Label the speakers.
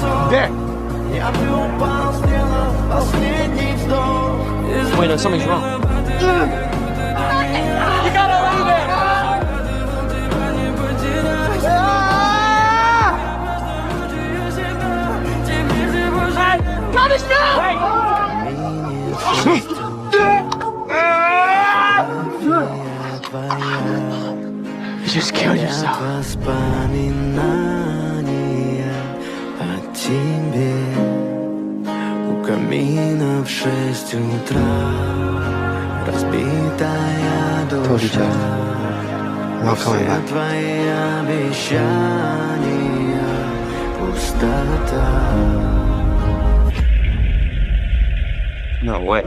Speaker 1: There. Wait, no, something's wrong. You gotta leave it! Punish me! You just killed yourself.
Speaker 2: У камина в 6 утра, разбитая душа, все твои обещания, пустота.
Speaker 1: No way.